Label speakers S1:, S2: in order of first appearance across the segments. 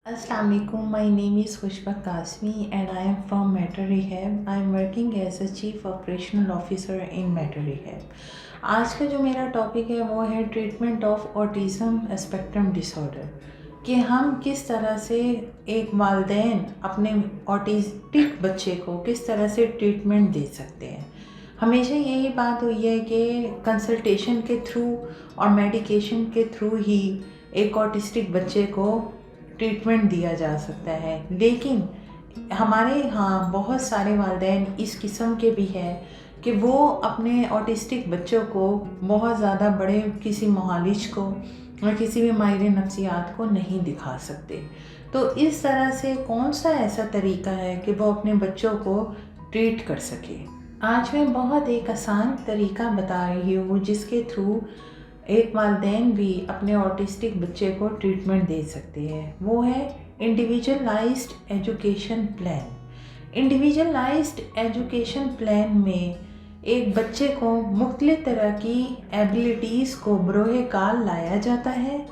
S1: Assalamu alaikum. My name is Khushba Kasmi and I am from Matter Rehab. I am working as a Chief Operational Officer in Matter Rehab. आज का जो मेरा topic है वो है treatment of autism spectrum disorder, कि हम किस तरह से एक वालिदैन अपने ऑटिस्टिक बच्चे को किस तरह से ट्रीटमेंट दे सकते हैं। हमेशा यही बात हुई है कि कंसल्टेशन के थ्रू और मेडिकेशन के थ्रू ही एक ऑटिस्टिक बच्चे को ट्रीटमेंट दिया जा सकता है, लेकिन हमारे यहाँ बहुत सारे वालिदैन इस किस्म के भी हैं कि वो अपने ऑटिस्टिक बच्चों को बहुत ज़्यादा बड़े किसी मुआलिज को और किसी भी माहिर नफ्सियात को नहीं दिखा सकते। तो इस तरह से कौन सा ऐसा तरीका है कि वो अपने बच्चों को ट्रीट कर सके। आज मैं बहुत एक आसान तरीका बता रही हूँ जिसके थ्रू एक वालिदैन भी अपने ऑटिस्टिक बच्चे को ट्रीटमेंट दे सकते हैं। वो है individualised education plan. Individualised education plan में एक बच्चे को मुख्तलिफ तरह की एबिलिटीज़ को बरोए कार लाया जाता है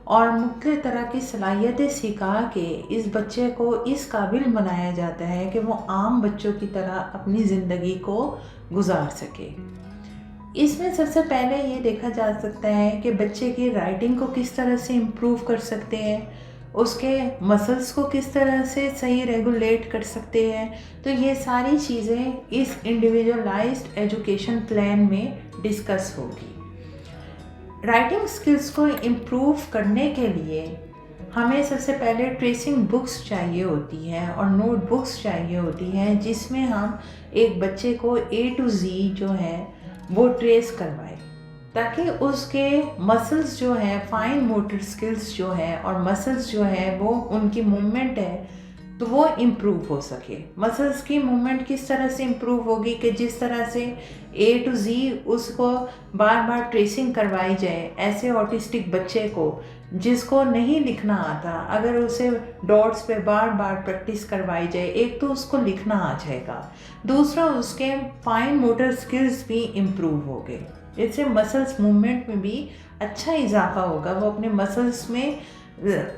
S1: और मुख्तलिफ तरह की सलाहियतें सिखा के इस बच्चे को इस काबिल बनाया जाता है कि वो आम बच्चों की तरह अपनी ज़िंदगी को गुजार सके। इसमें सबसे पहले ये देखा जा सकता है कि बच्चे की राइटिंग को किस तरह से इम्प्रूव कर सकते हैं, उसके मसल्स को किस तरह से सही रेगुलेट कर सकते हैं। तो ये सारी चीज़ें इस इंडिविजुअलाइज्ड एजुकेशन प्लान में डिस्कस होगी। राइटिंग स्किल्स को इम्प्रूव करने के लिए हमें सबसे पहले ट्रेसिंग बुक्स चाहिए होती हैं और नोट बुक्स चाहिए होती हैं, जिसमें हम एक बच्चे को A to Z जो है वो ट्रेस करवाए, ताकि उसके मसल्स जो है, फाइन मोटर स्किल्स जो है और मसल्स जो है वो उनकी मूवमेंट है तो वो इम्प्रूव हो सके। मसल्स की मूवमेंट किस तरह से इम्प्रूव होगी कि जिस तरह से A to Z उसको बार बार ट्रेसिंग करवाई जाए। ऐसे ऑटिस्टिक बच्चे को जिसको नहीं लिखना आता, अगर उसे डॉट्स पे बार बार प्रैक्टिस करवाई जाए, एक तो उसको लिखना आ जाएगा, दूसरा उसके फाइन मोटर स्किल्स भी इम्प्रूव हो गए। इससे मसल्स मूवमेंट में भी अच्छा इजाफा होगा, वो अपने मसल्स में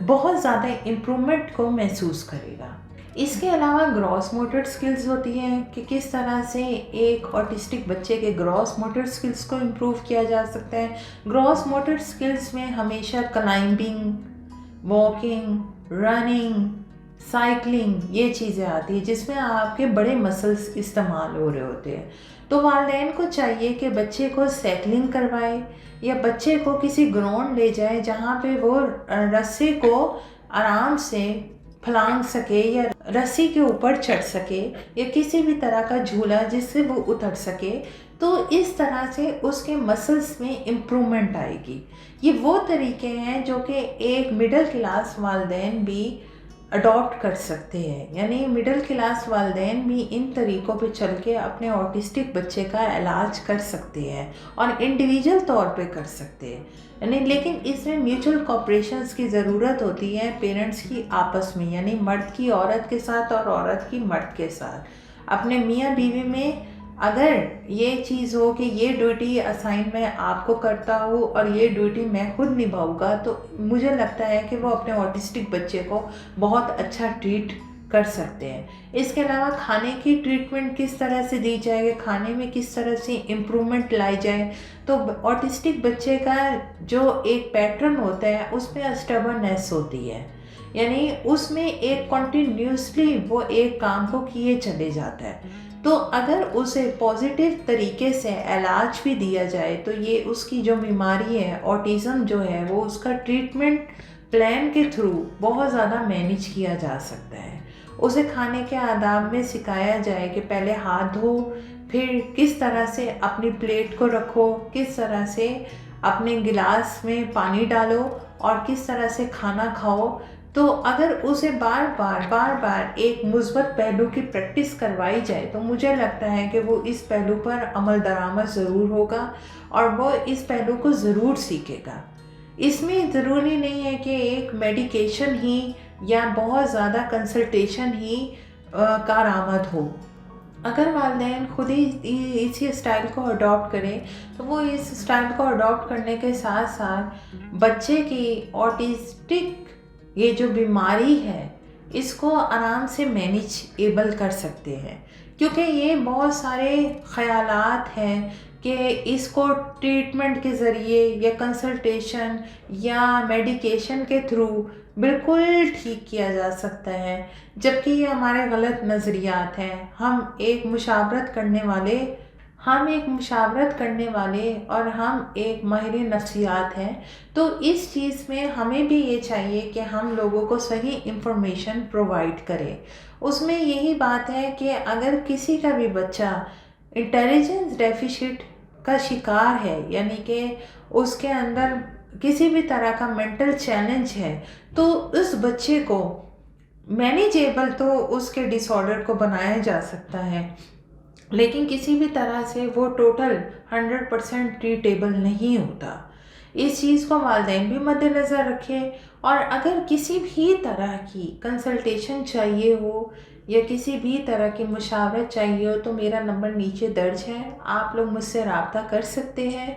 S1: बहुत ज़्यादा इम्प्रूवमेंट को महसूस करेगा। इसके अलावा ग्रॉस मोटर स्किल्स होती हैं कि किस तरह से एक ऑटिस्टिक बच्चे के ग्रॉस मोटर स्किल्स को इम्प्रूव किया जा सकता है। ग्रॉस मोटर स्किल्स में हमेशा क्लाइंबिंग, वॉकिंग, रनिंग, साइकिलिंग ये चीज़ें आती हैं जिसमें आपके बड़े मसल्स इस्तेमाल हो रहे होते हैं। तो वालिदैन को चाहिए कि बच्चे को साइकिलिंग करवाए या बच्चे को किसी ग्राउंड ले जाए जहाँ पे वो रस्सी को आराम से फलांग सके या रस्सी के ऊपर चढ़ सके या किसी भी तरह का झूला जिससे वो उतर सके। तो इस तरह से उसके मसल्स में इम्प्रूवमेंट आएगी। ये वो तरीके हैं जो कि एक मिडिल क्लास वालिदैन भी अडॉप्ट कर सकते हैं, यानी मिडिल क्लास वालिदैन भी इन तरीक़ों पे चल के अपने ऑटिस्टिक बच्चे का इलाज कर सकते हैं और इंडिविजुअल तौर पे कर सकते हैं, यानी लेकिन इसमें म्यूचुअल कोऑपरेशंस की ज़रूरत होती है पेरेंट्स की आपस में, यानी मर्द की औरत के साथ और औरत की मर्द के साथ। अपने मियाँ बीवी में अगर ये चीज़ हो कि ये ड्यूटी असाइन मैं आपको करता हूँ और ये ड्यूटी मैं खुद निभाऊंगा, तो मुझे लगता है कि वो अपने ऑटिस्टिक बच्चे को बहुत अच्छा ट्रीट कर सकते हैं। इसके अलावा खाने की ट्रीटमेंट किस तरह से दी जाए, खाने में किस तरह से इम्प्रूवमेंट लाई जाए। तो ऑटिस्टिक बच्चे का जो एक पैटर्न होता है उसमें स्टबर्ननेस होती है, यानी उसमें एक कॉन्टीन्यूसली वो एक काम को किए चले जाता है। तो अगर उसे पॉजिटिव तरीके से इलाज भी दिया जाए तो ये उसकी जो बीमारी है ऑटिज़म जो है वो उसका ट्रीटमेंट प्लान के थ्रू बहुत ज़्यादा मैनेज किया जा सकता है। उसे खाने के आदाब में सिखाया जाए कि पहले हाथ धो, फिर किस तरह से अपनी प्लेट को रखो, किस तरह से अपने गिलास में पानी डालो और किस तरह से खाना खाओ। तो अगर उसे बार बार एक मुस्बत पहलू की प्रैक्टिस करवाई जाए तो मुझे लगता है कि वो इस पहलू पर अमल दरामद ज़रूर होगा और वो इस पहलू को ज़रूर सीखेगा। इसमें ज़रूरी नहीं है कि एक मेडिकेशन ही या बहुत ज़्यादा कंसल्टेशन ही कारआमद हो। अगर वालिदैन खुद ही इसी स्टाइल को अडॉप्ट करें तो वो इस स्टाइल को अडॉप्ट करने के साथ साथ बच्चे की ऑटिस्टिक یہ جو بیماری ہے اس کو آرام سے مینیجیبل کر سکتے ہیں، کیونکہ یہ بہت سارے خیالات ہیں کہ اس کو ٹریٹمنٹ کے ذریعے یا کنسلٹیشن یا میڈیکیشن کے تھرو بالکل ٹھیک کیا جا سکتا ہے، جبکہ یہ ہمارے غلط نظریات ہیں۔ ہم ایک مشاورت کرنے والے اور ہم ایک ماہر نفسیات ہیں، تو اس چیز میں ہمیں بھی یہ چاہیے کہ ہم لوگوں کو صحیح انفارمیشن پرووائڈ کریں۔ اس میں یہی بات ہے کہ اگر کسی کا بھی بچہ انٹیلیجنس ڈیفیشٹ کا شکار ہے، یعنی کہ اس کے اندر کسی بھی طرح کا مینٹل چیلنج ہے، تو اس بچے کو مینیجیبل تو اس کے ڈس آرڈر کو بنایا جا سکتا ہے، لیکن کسی بھی طرح سے وہ ٹوٹل 100% ٹریٹیبل نہیں ہوتا۔ اس چیز کو والدین بھی مد نظر رکھیں، اور اگر کسی بھی طرح کی کنسلٹیشن چاہیے ہو یا کسی بھی طرح کی مشاورت چاہیے ہو تو میرا نمبر نیچے درج ہے، آپ لوگ مجھ سے رابطہ کر سکتے ہیں۔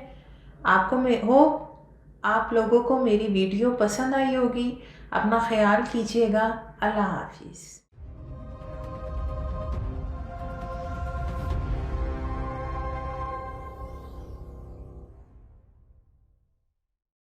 S1: آپ لوگوں کو میری ویڈیو پسند آئی ہوگی۔ اپنا خیال کیجیے گا۔ اللہ حافظ۔